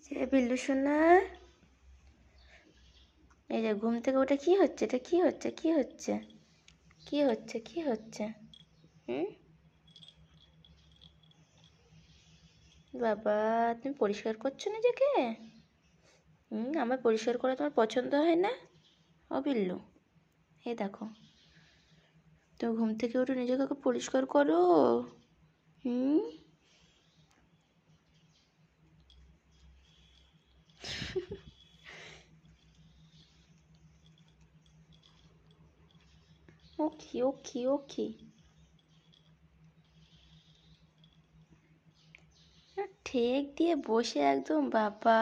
যে বিল্লু সোনা, এই যে ঘুম থেকে ওটা কি হচ্ছে, এটা কি হচ্ছে, কি হচ্ছে, কি হচ্ছে, কি হচ্ছে? হুম, বাবা, তুমি পরিষ্কার করছো নিজেকে? আমার পরিষ্কার করা তোমার পছন্দ হয় না? ও বিল্লু, এই দেখো, তুমি ঘুম থেকে উঠে নিজেকে পরিষ্কার করো। হুম। ওকে ওকে ওকে। ঠেক দিয়ে বসে একদম বাবা।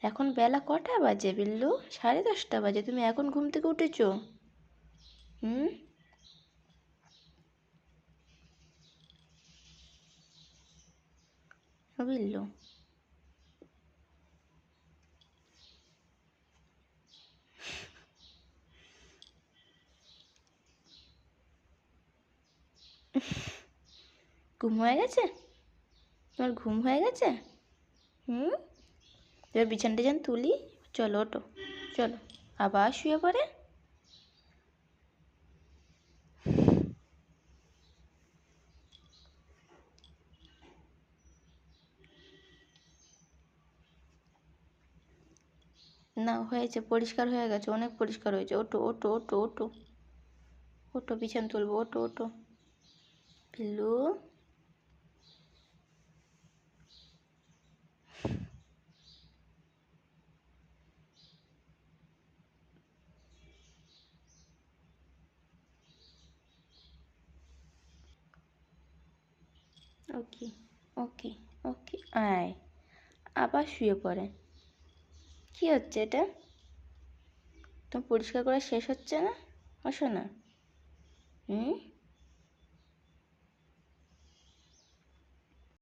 এখন বেলা কটা বাজে বিল্লু? 10:30 বাজে, তুমি এখন ঘুম থেকে উঠেছো? হুম। ও বিল্লু, ঘুম হয়ে গেছে? তোমার ঘুম হয়ে গেছে? হুম। এবার বিছান টিছান তুলি, চলো ওঠো, চলো। আবার শুয়ে পড়ে। না, হয়েছে, পরিষ্কার হয়ে গেছে, অনেক পরিষ্কার হয়েছে। ওঠো ওঠো ওঠো ওঠো, ওঠো, বিছান তুলবো, ওঠো ওঠো। বিল্লু। ওকে ওকে ওকে, আয়। আবার শুয়ে পড়ে। কি হচ্ছে এটা? তোমার পরিষ্কার করা শেষ হচ্ছে না? আসো না। হুম।